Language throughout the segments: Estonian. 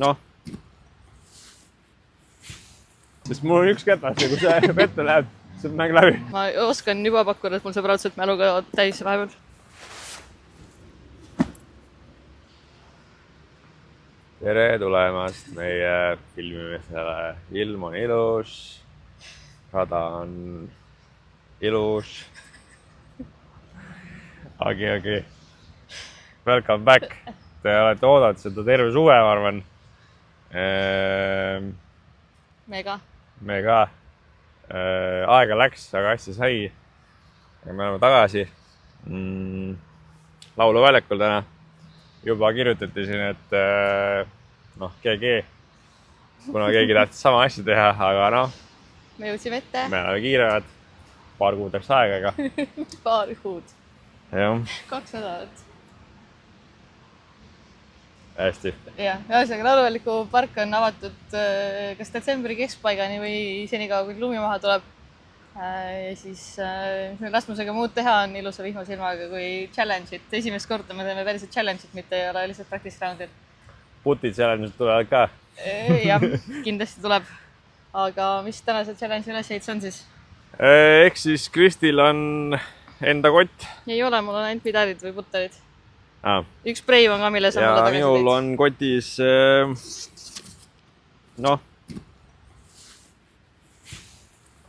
noh, sest mul on üks kätas ja kui see vette läheb, siis on mäng läbi. Ma oskan juba pakkuda, et mul saab raudselt mäluga täis vahepeal. Tere tulemast meie filmimisele. Ilm on ilus, rada on ilus. Agi. Welcome back. Te olete oodanud seda terve suve, ma arvan. Me ka. Aega läks, aga asja sai. Ja me oleme tagasi. Lauluväljakul täna. Juba kirjutati siin, et GG. Kuna keegi tahtis sama asja teha, aga Me jõudsime ette. Me oleme kiirevad. Paar kuud läks aega. Paar kuud. Jah. 2 nädalat. Hästi. Jah, ühesõnaga lauluvälliku park on avatud kas detsembri keskpaigani või senikaua, kui lumi maha tuleb. Ja siis Rasmusega muud teha on ilusa vihmasilmaga kui challenge'it. Esimest korda me teeme päriselt challenge'it, mitte ei ole lihtsalt practice round'id. Puti challenge'id tulevad ka? Jah, kindlasti tuleb. Aga mis tänase challenge'i ülesehitus on siis? Eks siis Kristil on enda kott. Ei ole, mul on ainult pidalid või putterid. Üks preiv on ka, mille sa mulle tagasi minul on kotis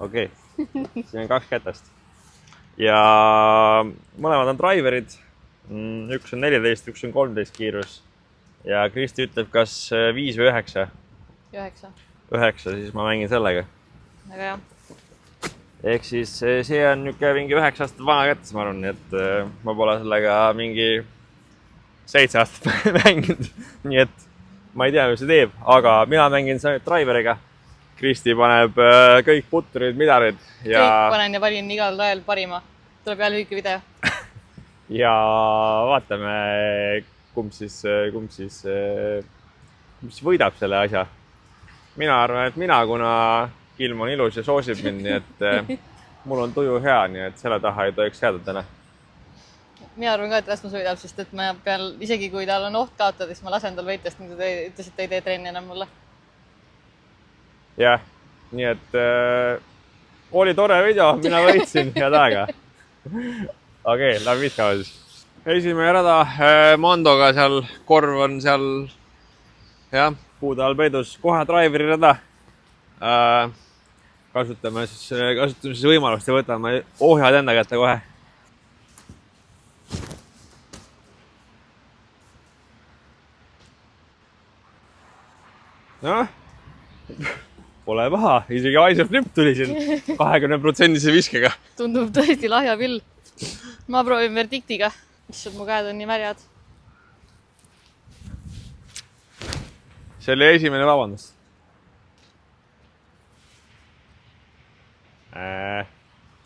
Okei. Siin on 2 kätest. Ja mõlemad on driverid. Üks on 14, üks on 13 kiirus. Ja Kristi ütleb, kas 5 või 9? 9. 9, siis ma mängin sellega. Aga jah. Ehk siis see on mingi 9 aastat vana kättes, ma arvan, et ma pole sellega mingi 7 aastat mänginud. Nii et ma ei tea, mis see teeb, aga mina mängin driveriga. Kristi paneb kõik putterid, midarid. Kõik panen ja valin igal rajal parima. Tuleb jälle lühike video. Ja vaatame, kumb siis võidab selle asja. Mina arvan, et mina, kuna ilm on ilus ja soosib mind, nii et mul on tuju hea, nii et selle taha ei tohiks jääda täna. Mina arvan ka, et Rasmus võidab, sest et ma pean, isegi kui tal on oht kaotada, siis ma lasen tal võitjast, nagu te ütlesite, ei tee trenni enam mulle. Jah, nii et oli tore video, mina võitsin, head aega. Okei, läbi viskama siis. Esimene rada Mandoga, seal korv on seal puude all peidus, kohe driveri rada. Kasutame siis võimalust ja võtame ohjad enda kätte kohe. Pole paha, isegi Ice of Flip tuli siin 20% viskega. Tundub tõesti lahja pill. Ma proovin verdiktiga. Issand, mu käed on nii märjad. See oli esimene, vabandust.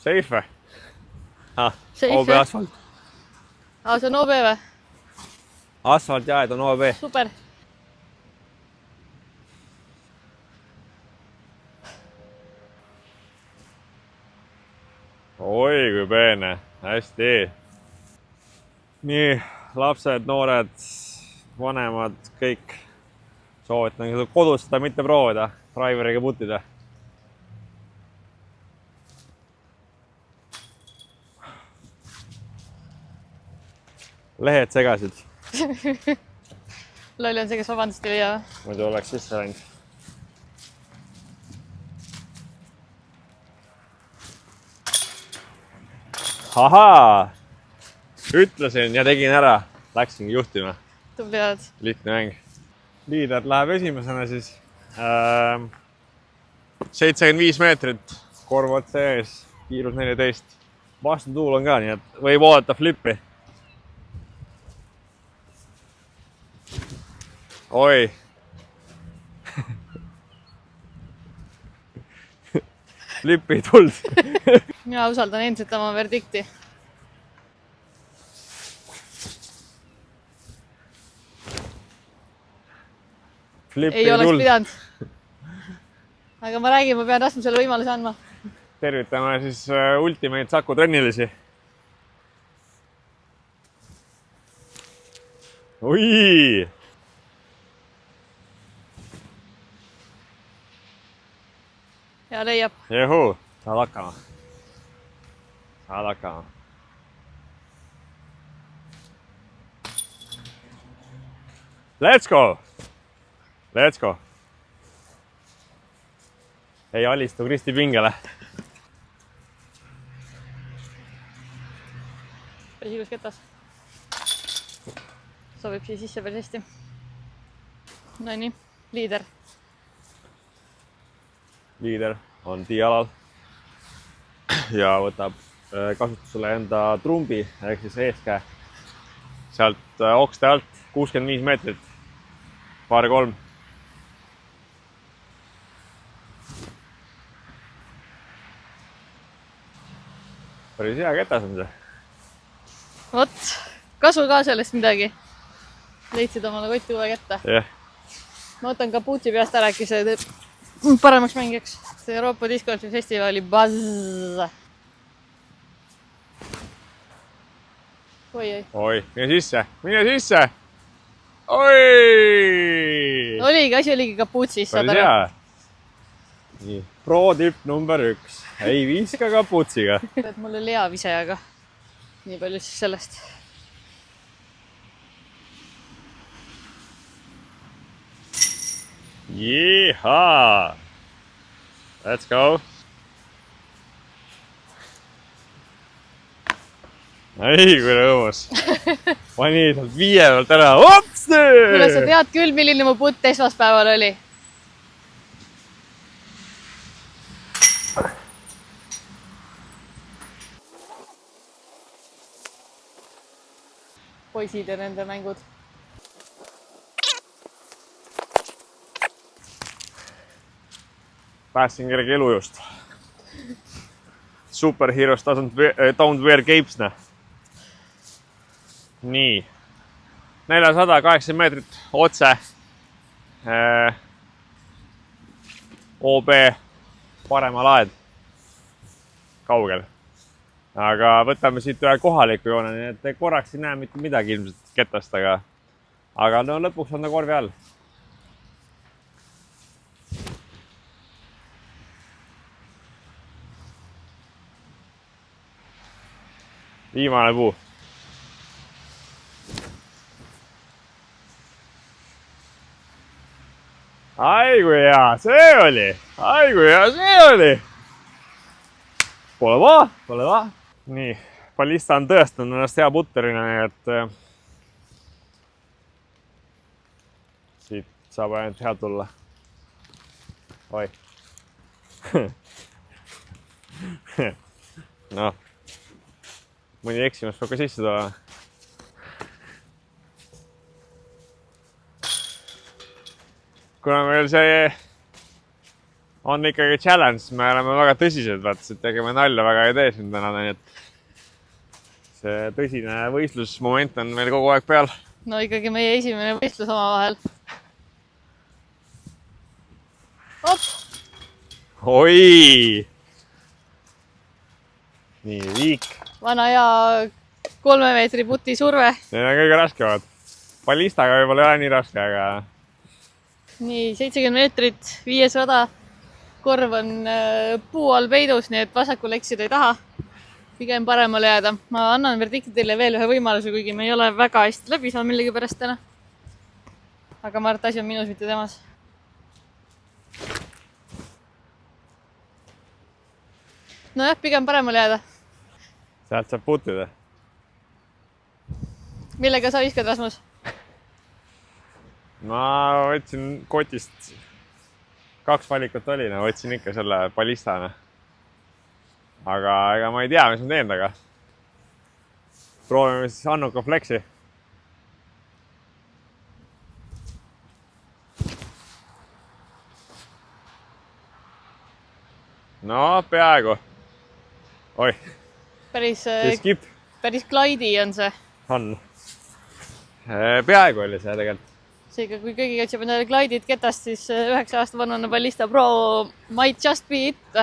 Safe või? OB asfalt. See on OB või? Asfalt jaed on OB. Super. Oi, kui peene. Hästi. Nii, lapsed, noored, vanemad, kõik. Soovitan kodus seda mitte proovida, driveriga putida. Lehed segasid. Lolli on see, kes vabandust ei leia. Muidu oleks sisse läinud. Ahaa! Ütlesin ja tegin ära. Läksingi juhtima. Tubli oled. Lihtne mäng. Liider läheb esimesena siis 75 meetrit, korvad sees, kiirus 14. Vastutuul on ka, nii et võib oodata flippi. Oi! Flippi ei tulnud. Mina usaldan endiselt oma verdikti. Ei oleks pidanud. Aga ma räägin, ma pean Rasmusele võimaluse andma. Tervitame siis Ultimate Saku trennilisi. oi. ja leiab. Juhu, saad hakkama. Saad hakkama. Let's go! Let's go! Ei alistu Kristi pingele. Päris ilus ketas. Sobib siia sisse päris hästi. No nii, liider. Liider on tiialal ja võtab kasutusele enda trumbi ehk siis eeskäe sealt okste alt 65 meetrit, paar 3. Päris hea ketas on see. Vot, kasu ka sellest midagi. Leidsid omale kotti uue kätte. Yeah. Ma võtan kapuutsi peast ära, äkki see teeb paremaks mängijaks. See Euroopa Discgolfi festivali buzz. Oi. Oi, mine sisse, mine sisse. Oi! Asi oligi kapuutsis. Päris hea. Nii, pro tipp number 1. Ei viska kapuutsiga. Mul oli hea visajaga. Nii palju siis sellest. Jeehaa! Let's go! Ei, kui rõõmus. Pani sealt 5 pealt ära. Opsti! Kuule, sa tead küll, milline mu putt esmaspäeval oli. Poisid ja nende mängud. Päästsin kerge elujust. Superheroes don't wear capes, näh. Nii. 480 meetrit otse. OB parema laed. Kaugel. Aga võtame siit ühe kohaliku joone, nii et korraks ei näe mitte midagi ilmselt ketast, aga no lõpuks on ta korvi all. Viimane puu. Ai kui hea see oli! Ai kui hea see oli! Pole vaja, pole vaja. Nii, ballista on tõestanud ennast hea putterina, nii et siit saab ainult head tulla. Oi. No. Mõni eksimus peab ka sisse tulema. Kuna meil see on ikkagi challenge, me oleme väga tõsised, vaatasid, tegeme nalja väga ei tee siin täna, nii et see tõsine võistlusmoment on meil kogu aeg peal. No ikkagi meie esimene võistlus omavahel. Op! Oi! Nii, viik. Vana hea 3 meetri puti surve. Need on kõige raskemad. Ballistaga võib-olla ei ole nii raske, aga... Nii, 70 meetrit, 5 rada. Korv on puu all peidus, nii et vasakul eksida ei taha. Pigem paremale jääda. Ma annan verdiktile veel ühe võimaluse, kuigi me ei ole väga hästi läbi saanud millegipärast täna. Aga ma arvan, et asi on minus, mitte temas. Nojah, pigem paremale jääda. Sealt saab putida. Millega sa viskad, Rasmus? Ma võtsin kotist 2 valikut oli, võtsin ikka selle ballistana. Aga ega ma ei tea, mis ma teen taga. Proovime siis Annuka Flexi. No, peaaegu. Oi, see skip. Päris glaidi on see. On. Peaaegu oli see tegelikult. Seega, kui kõigi katsib endale glaidid ketast, siis 9 aasta vanane ballista pro might just be it.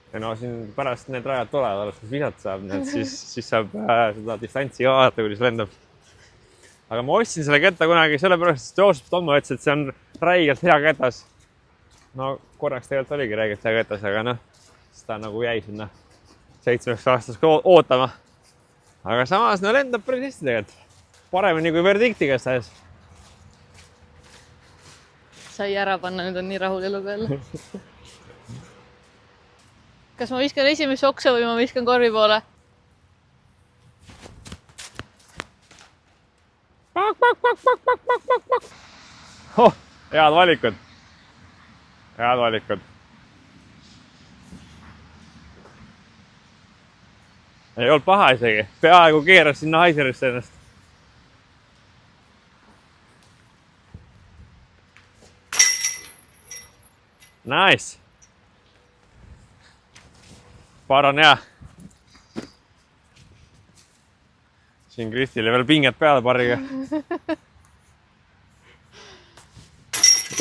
Ja no siin pärast need rajad tulevad, alles kus visata saab, nii et siis saab seda distantsi vaadata, kuidas lendab. aga ma ostsin selle ketta kunagi sellepärast, et Joseph Tommo ütles, et see on räigelt hea ketas. No korraks tegelikult oligi räigelt hea ketas, aga noh, seda nagu jäi sinna 7 aastas ootama. Aga samas no lendab päris hästi tegelikult. Paremini kui Verdicti kestas. Sai ära panna, nüüd on nii rahul elu peal. Kas ma viskan esimesse oksa või ma viskan korvi poole? Oh, head valikud. Head valikud. Ei olnud paha isegi. Peaaegu keeras sinna Heiserisse ennast. Nice. Paar on hea. Siin Kristile veel pinget peale pariga.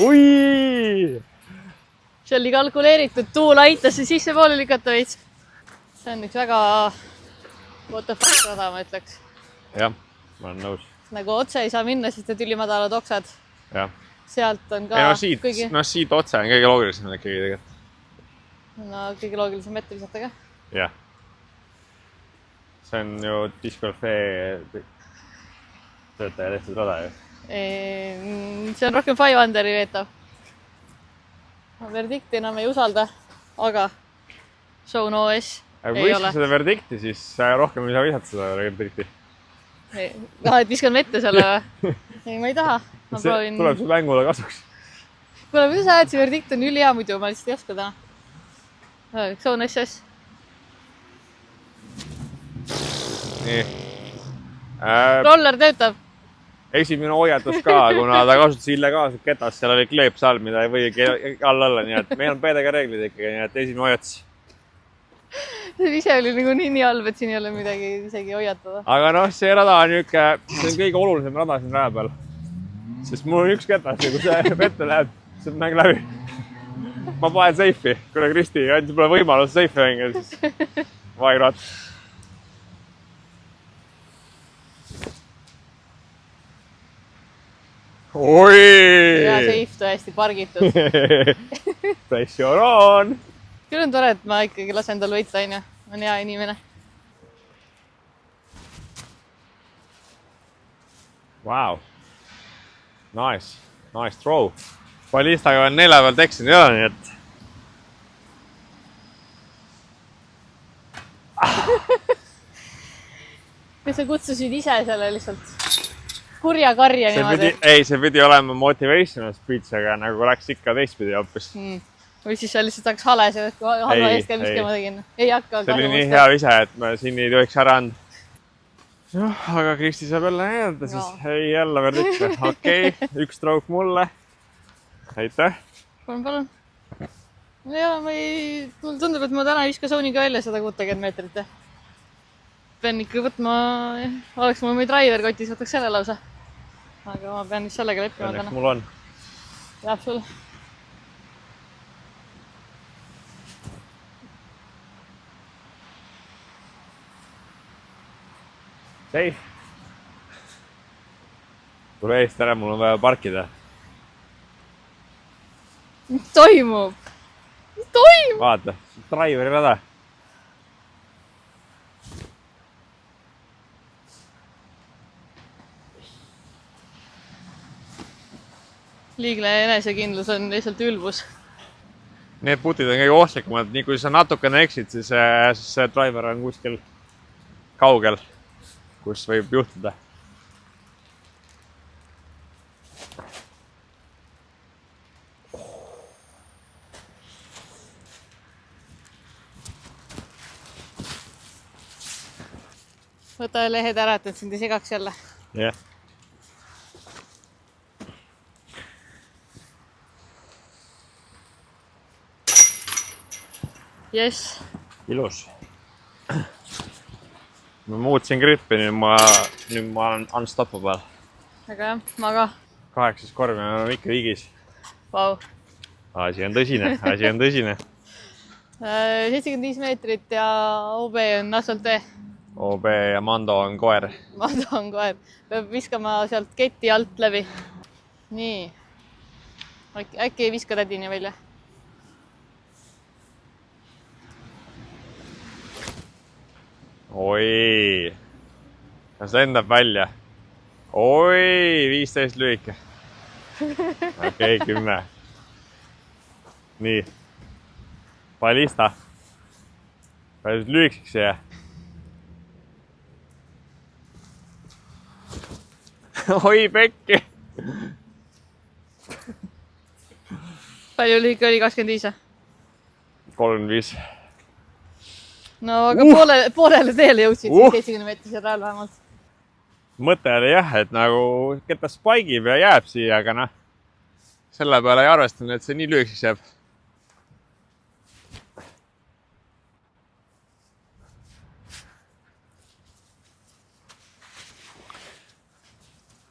Ui! See oli kalkuleeritud, tuul aitas see sisse poole lükata veits. See on üks väga what the fuck rada, ma ütleks. Jah, ma olen nõus. Nagu otse ei saa minna, sest et ülimadalad oksad. Jah. Sealt on ka siit otse on kõige loogilisem ikkagi tegelikult. No kõige loogilisem ette visata ka. Jah. See on ju discgolfee töötaja tehtud rada ju. See on rohkem 5-underi veetav. Verdicti enam ei usalda, aga Zone OS aga ei ole. kui seda Verdicti, siis rohkem ei saa visata seda Verdicti. Et viskan vette selle või? Ei, ma ei taha. Ma proovin... Tuleb see mängule kasuks. Kuule, mida sa ajad, see Verdict on üli hea muidu, ma lihtsalt ei oska täna. Zone SS. Nii. Roller töötab. Esimene hoiatus ka, kuna ta kasutas illegaalselt ketast, seal oli kleeps all, mida ei võigi alla, nii et meil on PDG reeglid ikkagi, nii et esimene hoiatus. See ise oli nagu nii halb, et siin ei ole midagi isegi hoiatada. Aga noh, see rada on niuke, see on kõige olulisem rada siin raja peal. Sest mul on üks ketas ja kui see vette läheb, siis on mäng läbi. Ma panen seifi, kuna Kristi andis mulle võimalus seifi mängida, siis vaigrat. Oi! Ja seif tõesti pargitud. Pressure on! Küll on tore, et ma ikkagi lasen tal võita, on hea inimene. Wow. Nice. Nice throw. Ballistaga on 4 peal teksinud ei ole, nii et... Ja sa kutsusid ise selle lihtsalt kurja karja niimoodi. Ei, see pidi olema motivational speech, aga nagu läks ikka teistpidi hoopis. Või siis sa lihtsalt saaks hales ja halva eest ka viskama tegin. Ei hakka. See oli nii hea vise, et ma siin ei tohiks ära anda. Noh, aga Kristi saab jälle näidata, siis ei jälle Verdicti. Okei, üks stroke mulle. Aitäh. Palun. Ja, mulle tundub, et ma täna ei viska zooniga välja 160 meetrit. Pean ikka võtma, oleks mul meie driver kotis, võtaks selle lausa. Aga ma pean vist sellega leppima täna. Õnneks mul on. Jääb sul. Safe. Tule eest ära, mul on vaja parkida. Mis toimub? Mis toimub? Vaata, driveri rada. Liigne enesekindlus on lihtsalt ülbus. Need putid on kõige ohtlikumad. Nii kui sa natukene eksid, siis see driver on kuskil kaugel, kus võib juhtuda. Võta lehed ära, et sind ei segaks jälle. Jah. Yes. Ilus. Ma muutsin grippi, nüüd ma olen unstoppable. Aga jah, ma ka. 8 korvi on ikka vigis. Vau. Asi on tõsine, asi on tõsine. 75 meetrit ja OB on asfalt tee. OB ja Mando on koer. Mando on koer. Peab viskama sealt keti alt läbi. Nii. Äkki ei viska tädini välja. Oi. Kas lendab välja? Oi, 15 lühike. Okei, 10. Nii. Ballista. Palju lühikeseks jää? Oi, pekki. Palju lühike oli 25? 35. No aga poolele teele jõudsid 70 meetrisel rajal vähemalt. Mõte oli jah, et nagu ketas paigib ja jääb siia, aga noh, selle peale ei arvestanud, et see nii lühikeseks jääb.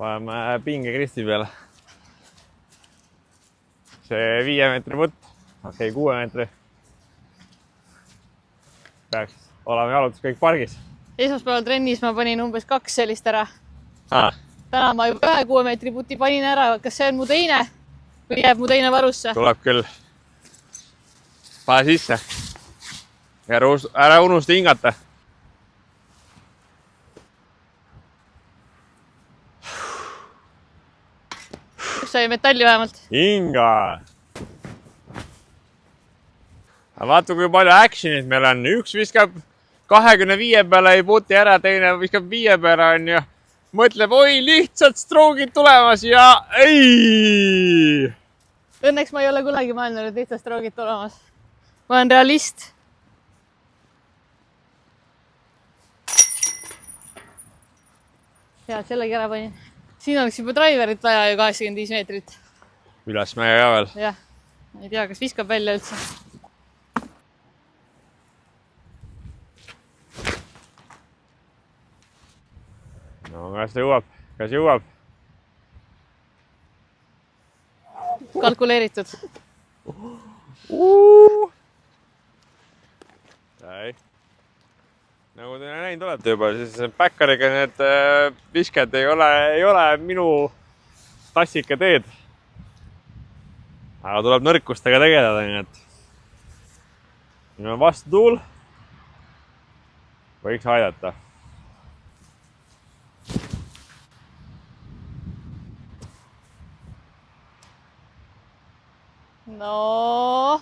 Paneme pinge kristi peale. See 5 meetri putt, okei, 6 meetri. Peaks olema jalutus kõik pargis. Esmaspäeval trennis ma panin umbes 2 sellist ära. Täna ma juba 1 6 meetri puti panin ära. Kas see on mu teine või jääb mu teine varusse? Tuleb küll. Pane sisse. Ära unusta hingata. Sai metalli vähemalt. Hinga. Vaata, kui palju actionit meil on. Üks viskab 25 peale ei puti ära, teine viskab 5 peale on ju. Mõtleb, oi, lihtsalt stroogid tulemas ja ei! Õnneks ma ei ole kunagi mõelnud, et lihtsalt stroogid tulemas. Ma olen realist. Ja sellegi ära panin. Siin oleks juba driverit vaja ju 85 meetrit. Üles meie ka veel. Jah, ei tea, kas viskab välja üldse. No, kas ta jõuab? Kas jõuab? Kalkuleeritud. Nagu te näinud olete juba, siis Backariga need visked ei ole minu tassika teed. Aga tuleb nõrkustega tegeleda, nii et minu vastutuul võiks aidata. No.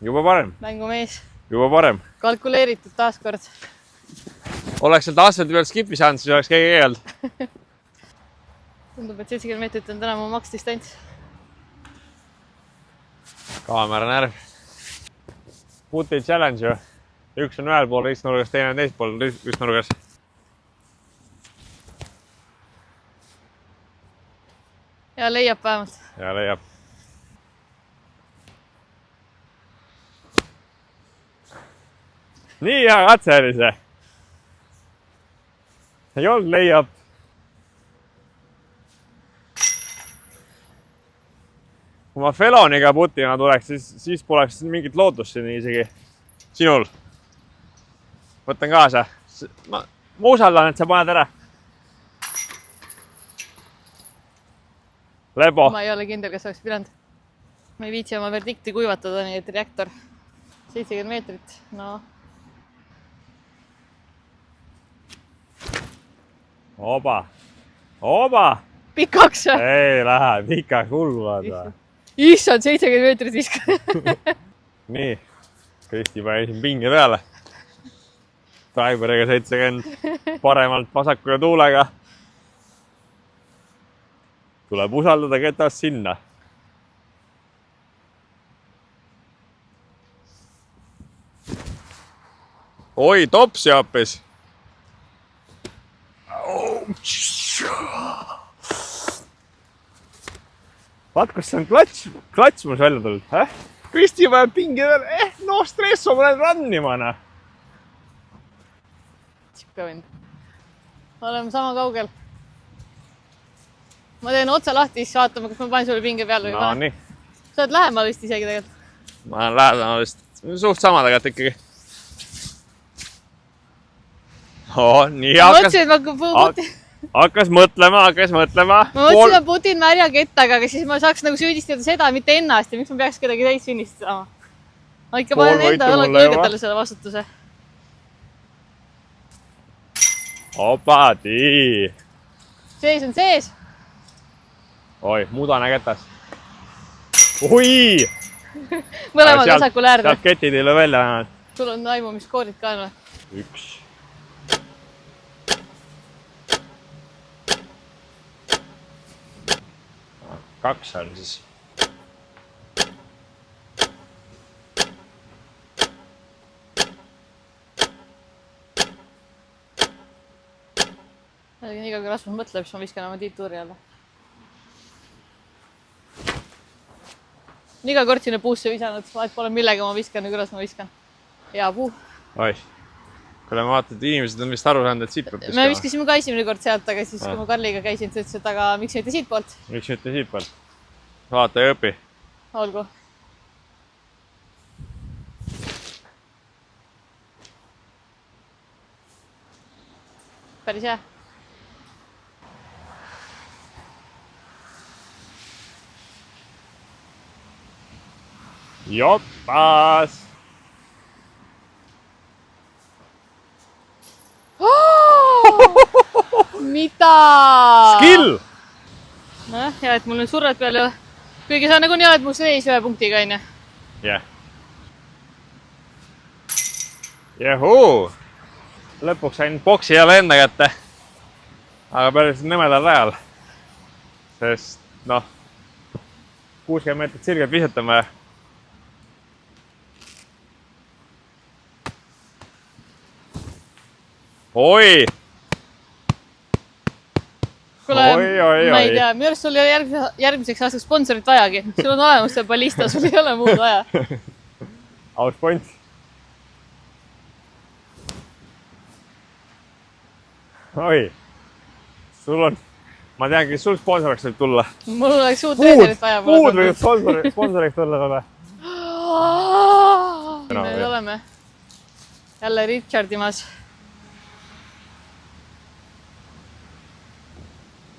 Juba parem. Mängumees. Juba parem. Kalkuleeritud taaskord. Oleks sealt asfalti pealt skipi saanud, siis oleks keegi keeld. Tundub, et 70 meetrit on täna mu maksdistants. Kaamera närv. Puti challenge ju. Üks on ühel pool ristnurgas, teine on teist pool ristnurgas. Ja leiab vähemalt. Ja leiab. Nii hea katse oli see. Ei olnud leiab. Kui ma Feloniga putina tuleks, siis poleks mingit lootust siin isegi sinul. Võtan kaasa. Ma usaldan, et sa paned ära. Lebo. Ma ei ole kindel, kas oleks pidanud. Ma ei viitsi oma verdikti kuivatada, nii et reaktor 70 meetrit. No. Oba. Oba. Pikaks. Ei lähe, pikaks hulguvad. Issand, 70 meetrit viska. Nii, Kristi pani siin pinge peale. Driveriga 70 paremalt vasakule tuulega. Tuleb usaldada ketast sinna. Oi, topsi hoopis. Vaat, kus on klats mul välja tulnud. Kristi paneb pinge peale. No stress, ma panen rannimana. Siuke vend. Oleme sama kaugel. Ma teen otsa lahti, siis vaatame, kas ma panen sulle pinge peale või no, pane. Nii. Sa oled lähemal vist isegi tegelikult. Ma olen lähedal vist. Suht sama tegelikult ikkagi. nii ma mõtlesin, et ma hakkas mõtlema. Ma mõtlesin, et Putin märja kettaga, aga siis ma saaks nagu süüdistada seda, mitte ennast ja miks ma peaks kedagi teist süüdistama. Ma ikka panen enda õlgadele selle vastutuse. Opadi! Sees on sees. Oi, mudane ketas. Oi! Mõlemad vasakul äärde. Sealt ketid ei ole välja näed. Sul on aimu, mis koorid ka on või? 1. Kaks on siis. Nii kui Rasmus mõtleb, siis ma viskan oma tiituuri alla. On iga kord sinna puusse visanud, vahet pole millega ma viskan ja kuidas ma viskan. Hea puu. Oi. Kuule, ma vaatan, et inimesed on vist aru saanud, et siit peab viskama. Me viskasime ka esimene kord sealt, aga siis kui ma Karliga käisin, ta ütles, et aga miks mitte siit poolt? Miks mitte siit poolt? Vaata ja õpi. Olgu. Päris hea. Jopas! Mida? Skill! Nojah, hea, et mul on surret peal ja kuigi sa nagunii oled mu sees ühe punktiga, on ju. Jah. Jehuu! Lõpuks sain boksi jälle enda kätte. Aga päris nõmedal rajal. Sest, noh, 60 meetrit sirgelt visatame. Oi! Kuule, ma ei tea, minu arust sul ei ole järgmiseks aastaks sponsorit vajagi. Sul on olemas see ballista, sul ei ole muud vaja. Aus point. Oi, sul on, ma tean, kes sul sponsoriks võib tulla. Mul oleks uut treenerit vaja. Puud võib sponsoriks tulla. Nüüd oleme jälle Richardimas.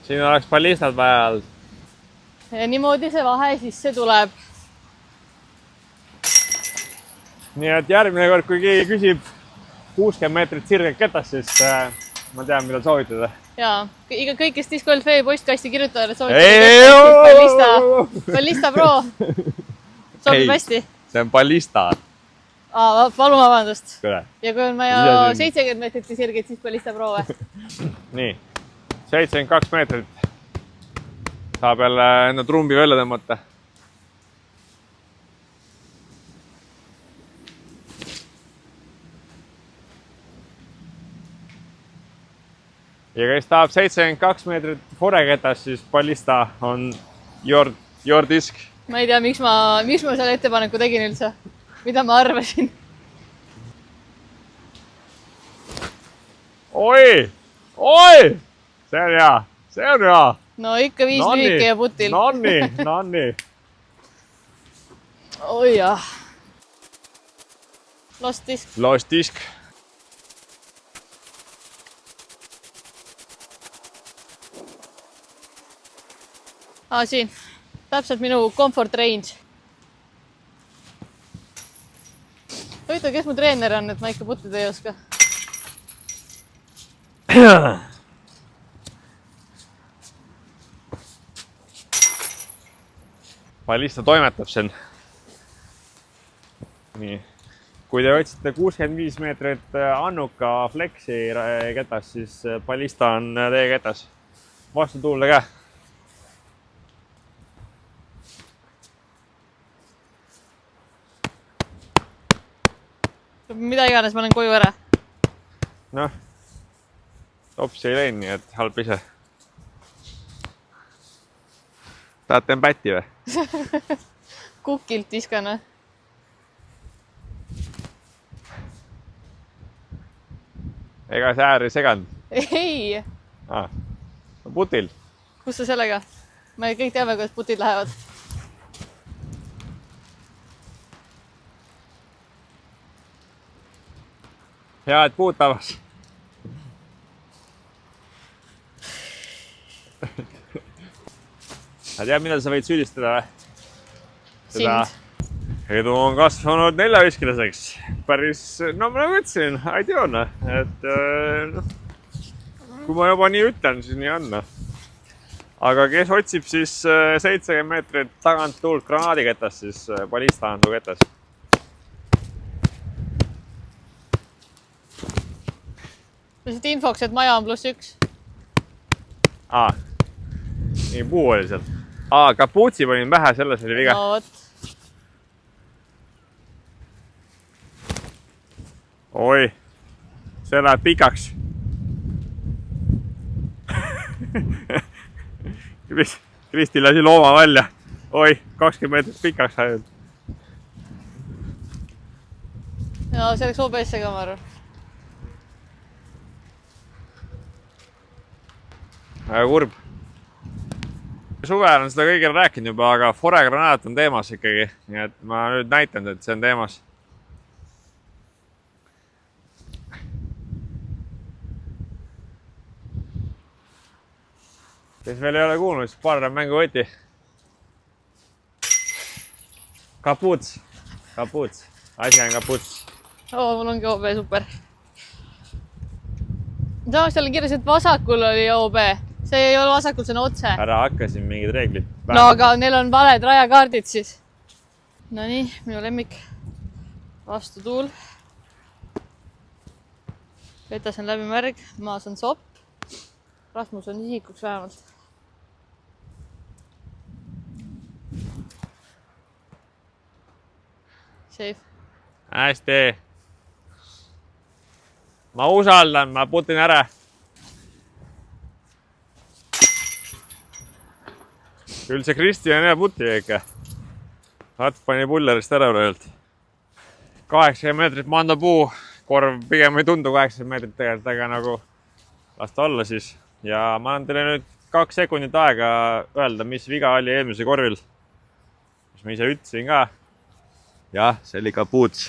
Siin oleks ballistad vaja all. Ja niimoodi see vahe sisse tuleb. Nii et järgmine kord, kui keegi küsib 60 meetrit sirgelt ketast, siis ma tean, mida soovitada. Jaa, kõik, kes Disc Golf postkasti kirjutavad, soovitada Ballista Pro. Sobib hästi. See on ballista. Palun vabandust. Kõle. Ja kui on vaja 70 meetrit sirgelt, siis Ballista Pro või? Nii, 72 meetrit. Saab jälle enda trumbi välja tõmmata. Ja kes tahab 72 meetrit foreketast, siis ballista on your disc. Ma ei tea, miks ma selle ettepaneku tegin üldse. Mida ma arvasin? Oi! Oi! See on hea! See on hea! No ikka 5 lühike ja putil. Nonni. Oi jah. Lost disc. Lost disc. Siin. Täpselt minu comfort range. Huvitav, kes mu treener on, et ma ikka puttida ei oska. Ballista toimetab siin. Nii. Kui te otsite 65 meetrit Annuka Flexi ketas, siis ballista on teie ketas. Vastu tuulde ka. Mida iganes, ma olen koju ära. Noh, topsi ei läinud, nii et halb ise. Tahate pätti või? Kukilt viskan või? Ega see äär ei seganud? Ei! Putil. Kus sa sellega? Me kõik teame, kuidas putid lähevad. Hea, et puud tabas. Sa tead, millal sa võid süüdistada või? Sind. Edu on kasvanud 4-kilaseks. Päris, no ma nagu ütlesin, ideaalne. Et kui ma juba nii ütlen, siis nii on. Aga kes otsib siis 70 meetrit tagant tuult granaadiketast, siis ballista on su ketas. Lihtsalt infoks, et maja on +1. Nii puu oli seal. Kapuutsi panin pähe, selles oli viga. No võt. Oi, see läheb pikaks. Kristi lasi looma välja. Oi, 20 meetrit pikaks ainult. Ja see oleks OBS-ega, ma arvan. Väga kurb. Suvel on seda kõigile rääkinud juba, aga foregranaat on teemas ikkagi. Nii et ma nüüd näitan, et see on teemas. Kes veel ei ole kuulnud, siis paar mängu võti. Kapuuts. Asi on kapuuts. Mul ongi OB, super. Samas seal kirjas, et vasakul oli OB. See ei ole vasakul, see on otse. Ära hakka siin mingid reeglid. No aga neil on valed rajakaardid siis. Nonii, minu lemmik. Vastu tuul. Vetas on läbi märg, maas on sopp. Rasmus on isikuks vähemalt. Safe. Hästi. Ma usaldan, ma putin ära. Küll see Kristi on hea puti ikka. Vaat pani pullerist ära üleöölt. 80 meetrit mandapuu. Korv pigem ei tundu 80 meetrit tegelikult, aga nagu lasta olla siis. Ja ma annan teile nüüd 2 sekundit aega öelda, mis viga oli eelmise korvil. Mis ma ise ütlesin ka. Jah, see oli kapuuts.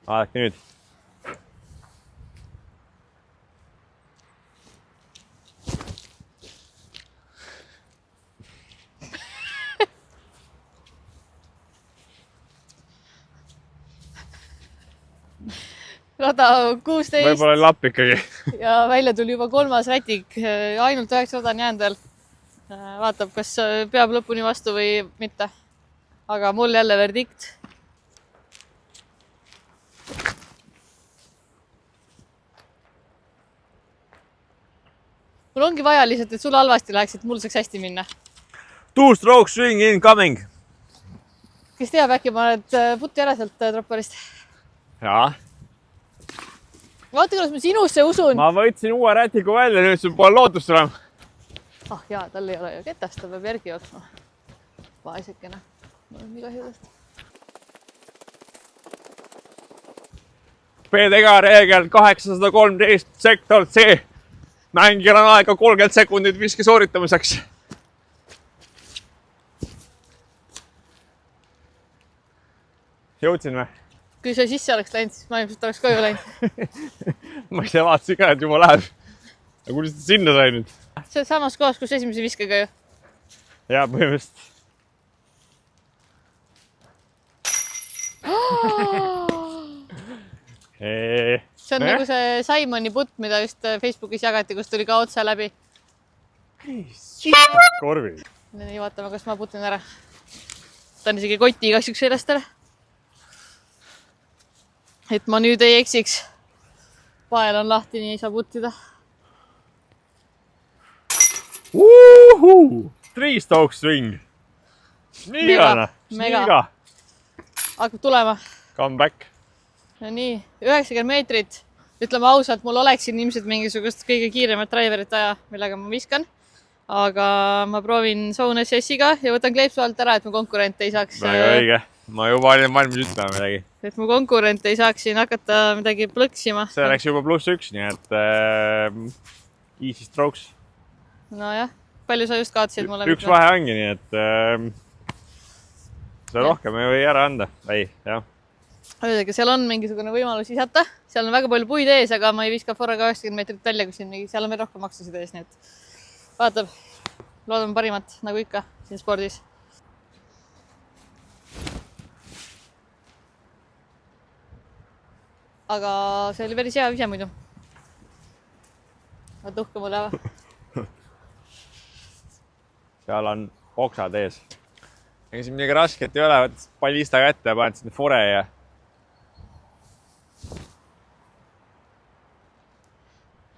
Vaadake nüüd. Rada 16. Võib-olla lapp ikkagi. Ja välja tuli juba 3. rätik. Ainult 9 rada on jäänud veel. Vaatab, kas peab lõpuni vastu või mitte. Aga mul jälle verdikt. Mul ongi vaja lihtsalt, et sul halvasti läheks, et mul saaks hästi minna. 2-stroke swing incoming. Kes teab, äkki ma oled putti ära sealt tropparist. Jaa. Vaata, kuidas ma sinusse usun. Ma võtsin uue rätiku välja, nüüd sul pole lootust enam. Jaa, tal ei ole ju ketast, ta peab järgi jooksma. Vaesekene. Mul on nii kahju tõesti. PDK reegel 813 sektor C. Mängijal on aega 30 sekundit viske sooritamiseks. Jõudsin või? Kui see sisse oleks läinud, siis ma ilmselt oleks koju läinud. Ma ise vaatasin ka, et juba läheb. Aga kuidas ta sinna sai nüüd? See on samas kohas, kus esimese viskega ju. Jaa, põhimõtteliselt. See on nagu see Simoni putt, mida just Facebookis jagati, kus tuli ka otse läbi. Korvi. Nii, vaatame, kas ma putin ära. Ta on isegi koti igaks üks sellest ära. Et ma nüüd ei eksiks. Pael on lahti, nii ei saa puttida. 3-stroke swing. Nii gana. Mega. Hakkab tulema. Come back. No nii, 90 meetrit. Ütleme ausalt, mul oleksin ilmselt mingisugust kõige kiiremat driverit aja, millega ma viskan. Aga ma proovin Zone SS-iga ja võtan kleepsu alt ära, et mu konkurent ei saaks... Väga õige. Ma juba olin valmis ütlema midagi. Et mu konkurent ei saaks siin hakata midagi plõksima. See läks juba +1, nii et easy strokes. No jah, palju sa just kaotasid mulle? Üks vahe ongi, nii et seda rohkem ei või ära anda. Ei, jah. Öeldagi, seal on mingisugune võimalus visata. Seal on väga palju puid ees, aga ma ei viska forraga 90 meetrit välja, kui seal on veel rohkem maksusid ees. Nii et vaatab. loodan parimat, nagu ikka siin spordis. Aga see oli päris hea vise muidu. Vaat uhke mulle. Seal on oksad ees. Ega siin midagi rasket ei ole, võtad pallista kätte ja paned sinna fore ja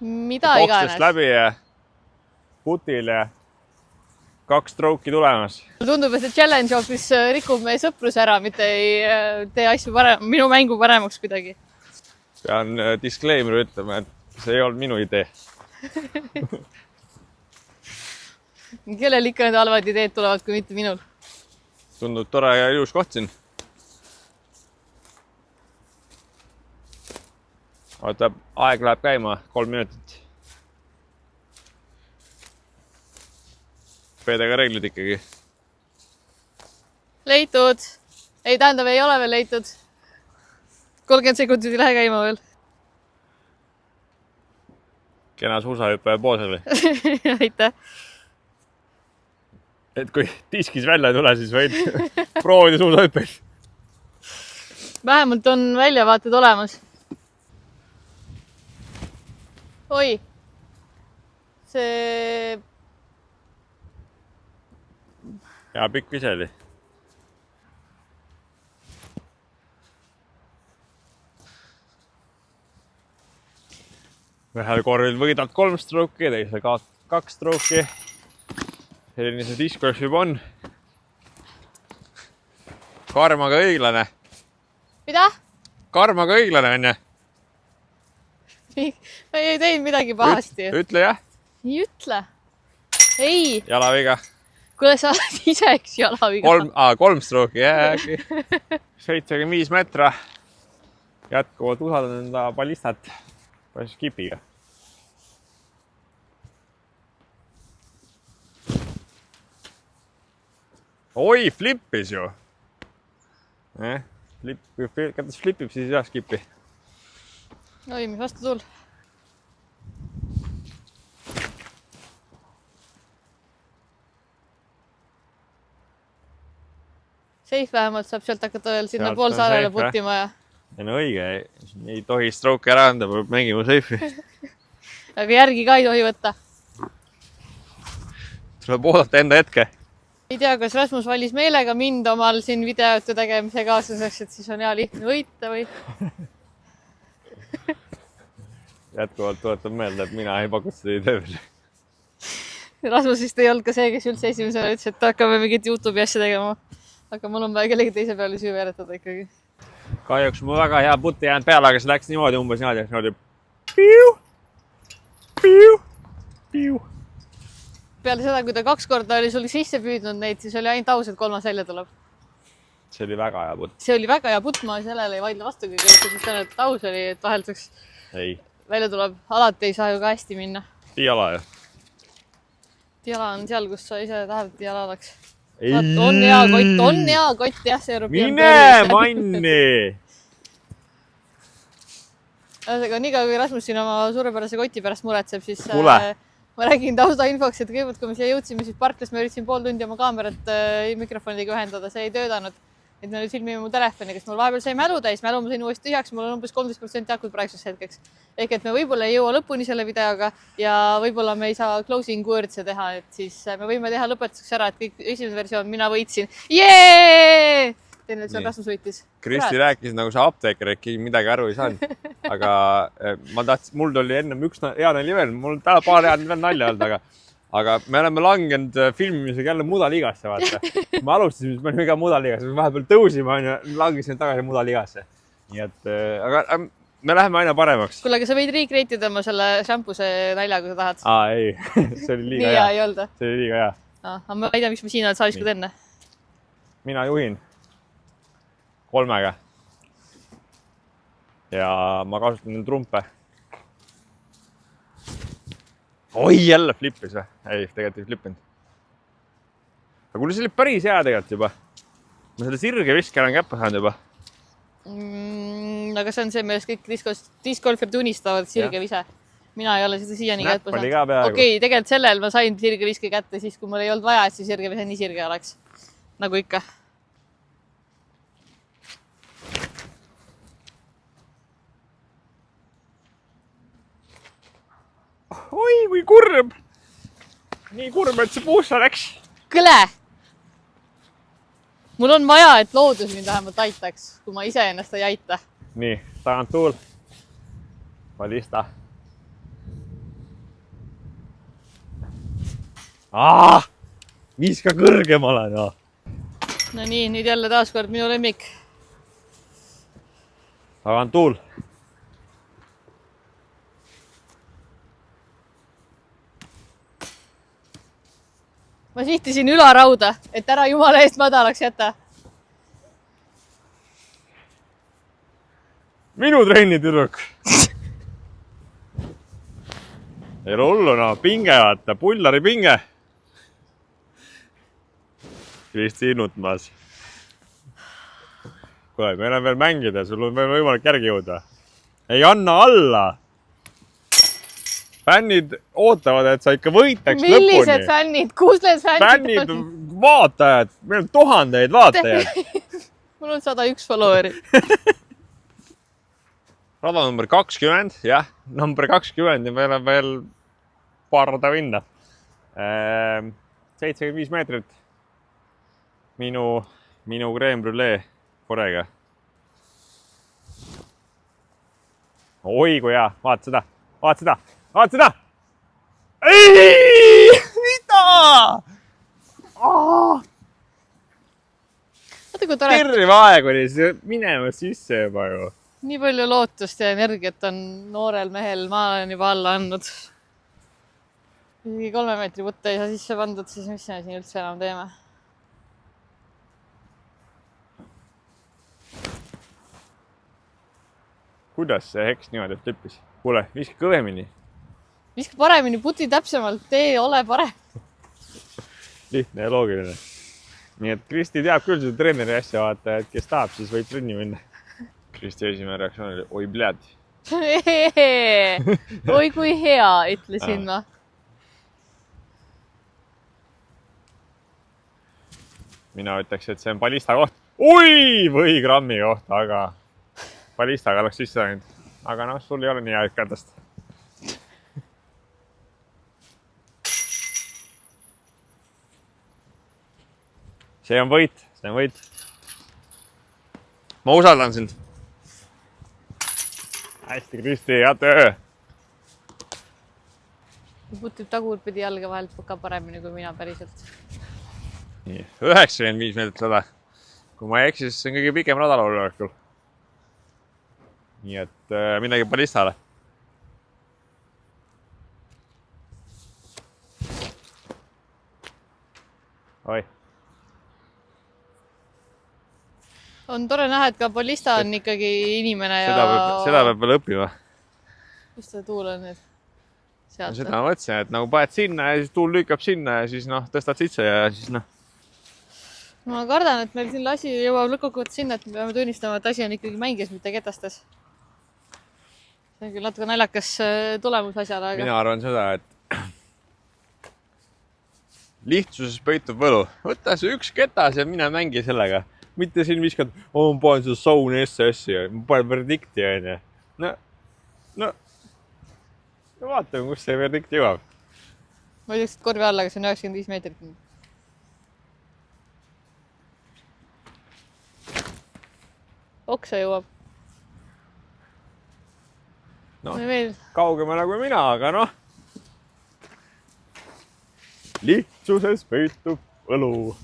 mida iganes. läbi ja putil ja 2 stroke'i tulemas. Tundub, et see challenge hoopis rikub meie sõpruse ära, mitte ei tee asju minu mängu paremaks kuidagi. Pean disclaimer ütlema, et see ei olnud minu idee. Kellel ikka need halvad ideed tulevad, kui mitte minul. Tundub tore ja ilus koht siin. Oota, aeg läheb käima 3 minutit. Peedega reeglid ikkagi. Leitud. Ei, tähendab, ei ole veel leitud. 30 sekundit ei lähe käima veel. Kena suusahüppaja poosele. Aitäh. Et kui diskis välja ei tule, siis võid proovida suusahüppeid. Vähemalt on väljavaated olemas. Oi. See... Ja pikk viseli. Ühel korril võidad 3 stroke'i, teisel 2 stroke'i. Selline see discgolf juba on. Karmaga õiglane. Mida? Karmaga õiglane on ja. Ma ei teinud midagi pahasti. Ütle jah. Nii ütle. Ei. Jalaviga. Kuule, sa oled ise üks jalaviga. 3 stroke'i jäägi. 75 metra. Jätkuvalt usaldan enda ballistat. Pääsis kipiga. Oi, flippis ju. Kätes flipib, siis jah skipi. Oi, mis vastu tuul. Safe vähemalt saab sealt hakata veel sinna poolsaarele putima ja... Ja no õige, ei tohi stroke ära anda, peab mängima safe'i. Aga järgi ka ei tohi võtta. Tuleb oodata enda hetke. Ei tea, kas Rasmus valis meelega mind omal siin videote tegemise kaaslaseks, et siis on hea lihtne võita või? Jätkuvalt tuletab meelde, et mina ei pakunud seda idee veel. Rasmus vist ei olnud ka see, kes üldse esimesena ütles, et hakkame mingit YouTube'i asja tegema. Aga mul on vaja kellegi teise peale süü veeretada ikkagi. Kahjuks mul väga hea putt ei jäänud peale, aga see läks niimoodi umbes niimoodi. Piu! Piu! Piu! Peale seda, kui ta 2 korda oli sul sisse püüdnud neid, siis oli ainult aus, et 3. välja tuleb. See oli väga hea putt. See oli väga hea putt, ma sellele ei vaidle vastu kõige, et aus oli, et vahelduseks välja tuleb. Alati ei saa ju ka hästi minna. Diala ju. Diala on seal, kus sa ise tahad, et diala oleks. On hea kott, jah, see European Mine manni! Aga nii kui Rasmus siin oma suurepärase koti pärast muretseb, siis ma räägin taustainfoks, et kõigepealt, kui me siia jõudsime, siis parklas me üritasin pool tundi oma kaamerat mikrofoniga ühendada, see ei töötanud. Et me nüüd filmime mu telefoni, kes mul vahepeal sai mälu täis, mälu ma sain uuesti tühjaks, mul on umbes 13% akud praeguseks hetkeks. Ehk et me võib-olla ei jõua lõpuni selle videoga ja võib-olla me ei saa closing word'e teha, et siis me võime teha lõpetuseks ära, et kõik esimese versioon mina võitsin. Jee! Teine versioon Rasmus võitis. Kristi rääkis nagu see apteeker, et keegi midagi aru ei saanud. Aga mul tuli ennem üks hea nali veel, mul täna paar head veel nalja olnud, aga me oleme langenud filmimisega jälle mudaliigasse, vaata. Me alustasime, siis me olime ka mudaliigasse, vahepeal tõusime ja langisime tagasi mudaliigasse. Nii et, aga me läheme aina paremaks. Kuule, aga sa võid recreatida oma selle shampuse nalja, kui sa tahad. Ei, see oli liiga hea. Nii hea ei olnud. See oli liiga hea. Aga ma ei tea, miks ma siin olen saalis kui enne. Mina juhin 3-ga. Ja ma kasutan trumpe. Oi, jälle flippis või? Ei, tegelikult ei flippinud. Aga kuule, see oli päris hea tegelikult juba. Ma selle sirge viske olen käppa saanud juba. Aga see on see, millest kõik discgolfid unistavad, sirge vise. mina ei ole seda siiani kätt Näpp oli ka peaaegu. Okei, tegelikult sellel ma sain sirge viske kätte siis, kui mul ei olnud vaja, et see sirge vise nii sirge oleks. Nagu ikka. Oi, kui kurb! Nii kurb, et see puussa läks. Kõle! Mul on vaja, et loodus mind vähemalt aitaks, kui ma ise ennast ei aita. Nii, tagant tuul. Ballista. Viiska kõrgemale, no. No nii, nüüd jälle taaskord minu lemmik. Tagant tuul. Ma sihtisin ülarauda, et ära jumala eest madalaks jätta. Minu trenni tüdruk. Ei ole hullu, no. Pinge vaata, pullari pinge. Kristi innutmas. Kuule, meil on veel mängida, sul on veel võimalik järgi jõuda. Ei anna alla! Fännid ootavad, et sa ikka võitaks lõpuni. Millised fännid? Kus need fännid on? Vaatajad, meil on tuhandeid vaatajaid. Mul on 101 followeri. Rada number 20, jah, number 20 ja meil on veel paar rada minna. 75 meetrit. Minu crème brûlée korega. Oi, kui hea, vaata seda, vaata seda. Vaata seda! Ei! Mida? Vaata, kui tore. Terve aeg oli see minema sisse juba ju. Nii palju lootust ja energiat on noorel mehel, ma olen juba alla andnud. Isegi 3 meetri putte ei saa sisse pandud, siis mis me siin üldse enam teeme? Kuidas see heks niimoodi tippis? Kuule, viska kõvemini. Viska paremini, puti täpsemalt, tee ole parem. Lihtne ja loogiline. Nii et Kristi teab küll seda treeneri asja, vaata, et kes tahab, siis võib trenni minna. Kristi esimene reaktsioon oli, oi bläd. Oi kui hea, ütlesin ma. Mina ütleks, et see on ballista koht. Oi, või grammi koht, aga ballistaga oleks sisse läinud. Aga noh, sul ei ole nii aeg kätest. See on võit, see on võit. Ma usaldan sind. Hästi, Kristi, hea töö. Putib tagurpidi jalga vahelt ka paremini kui mina päriselt. Nii, 95 meetrit rada. Kui ma ei eksi, siis see on kõige pikem rada laululekul. Nii et midagi ballistale. Oi. On tore näha, et ka ballista on ikkagi inimene ja... Seda peab veel õppima. Kus see tuul on nüüd? Sealt. Seda ma mõtlesin, et nagu paned sinna ja siis tuul lükkab sinna ja siis tõstad sitse ja siis . Ma kardan, et meil siin asi jõuab lõkkukut sinna, et me peame tunnistama, et asi on ikkagi mängis, mitte ketastes. See on küll natuke naljakas tulemus asjale, aga... Mina arvan seda, et lihtsuses peitub võlu. Võta see üks ketas ja mine mängi sellega. Mitte siin viskad, ma panen seda Zone SS-i ja ma panen verdikti aine. No, vaatame, kus see verdikt jõuab. Ma ütleks, et korvi alla, aga see on 95 meetrit. Oksa jõuab. No, kaugemale kui mina, aga noh. Lihtsuses peitub võlu.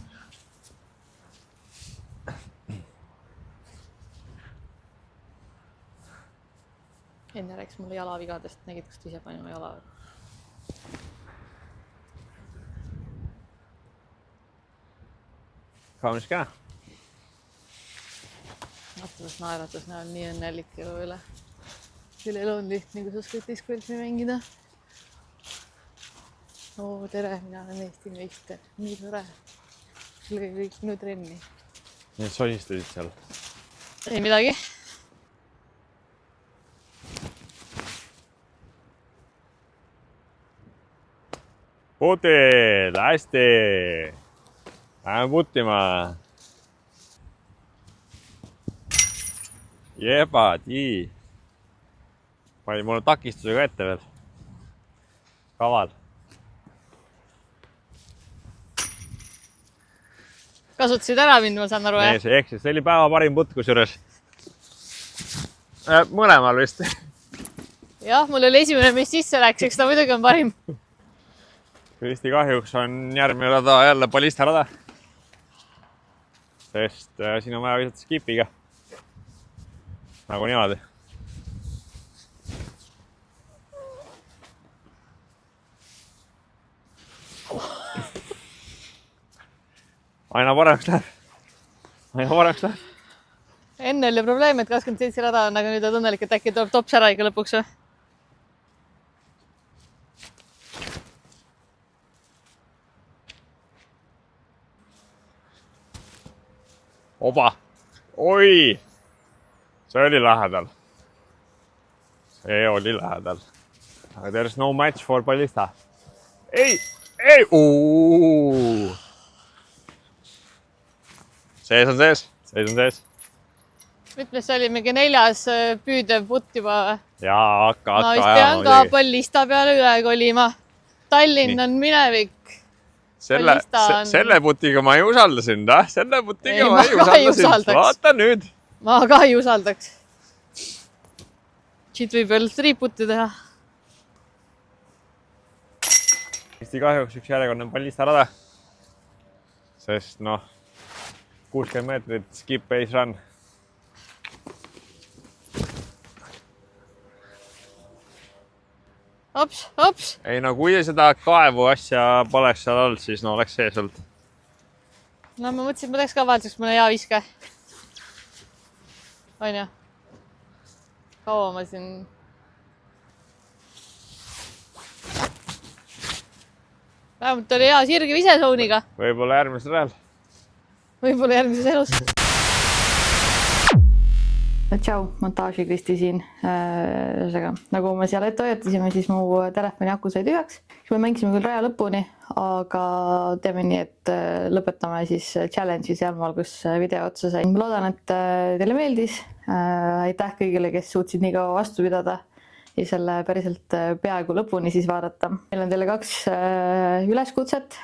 Enne rääks mulle jalavigadest, nägid, kust ise panin oma jala. Kaunis ka. Vaatamas naeratus näol nii õnnelik elu üle. Küll elu on lihtne, kui sa oskad diskvalfi mängida. Oo, tere, mina olen Eesti meister. Nii tore. Sul käib kõik minu trenni. Nii et sonistasid seal? Ei midagi. putid, hästi. Lähme puttima. Jebadi. Pani mulle takistusega ette veel. Kaval. Kasutasid ära mind, ma saan aru, jah? See eksis, see oli päeva parim putt kusjuures. Mõlemal vist. Jah, mul oli esimene, mis sisse läks, eks ta muidugi on parim. Kristi kahjuks on järgmine rada jälle ballista rada. Sest siin on vaja visata skipiga. Nagu niimoodi. Aina paremaks läheb. Enne oli probleem, et 27 rada on, aga nüüd on õnnelik, et äkki tuleb tops ära ikka lõpuks. Oba! Oi! See oli lähedal. Aga there's no match for ballista. Ei! Sees on sees. Mitmes see oli mingi 4. püüdev putt juba. Jaa, hakka. Ma vist pean ka ballista peale üle kolima. Tallinn on minevik. Selle putiga ma ei usalda sind, Selle putiga ma ei usalda sind. Vaata nüüd. Ma ka ei usaldaks. Siit võib veel 3 putti teha. Eesti kahjuks üks järjekordne ballista rada. Sest 60 meetrit skip base run. Hops. Ei kui seda kaevu asja poleks seal olnud, siis oleks sees olnud. Ma mõtlesin, et ma teeks ka vahetuseks mõne hea viske. On ju? Kaua ma siin... Vähemalt oli hea sirge visesooniga. Võib-olla järgmisel ajal. Võib-olla järgmises elus. Tšau, montaaži Kristi siin. Nagu me seal ette hoiatasime, siis mu telefoni aku sai tühjaks. Me mängisime küll raja lõpuni, aga teeme nii, et lõpetame siis challenge'i sealmaal, kus video otsa sai. Ma loodan, et teile meeldis. Aitäh kõigile, kes suutsid nii kaua vastu pidada ja selle päriselt peaaegu lõpuni siis vaadata. Meil on teile 2 üleskutset.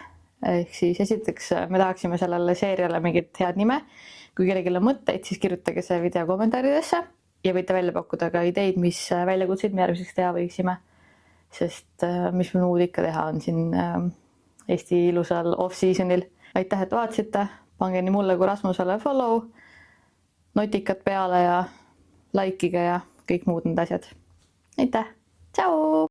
Ehk siis esiteks me tahaksime sellele seeriale mingit head nime. Kui kellelgi on mõtteid, siis kirjutage see video kommentaaridesse ja võite välja pakkuda ka ideid, mis väljakutseid me järgmiseks teha võiksime. Sest mis me muud ikka teha on siin Eesti ilusal off-seasonil. Aitäh, et vaatasite. Pange nii mulle kui Rasmusele follow, notikad peale ja likeige ja kõik muud need asjad. Aitäh! Tšau!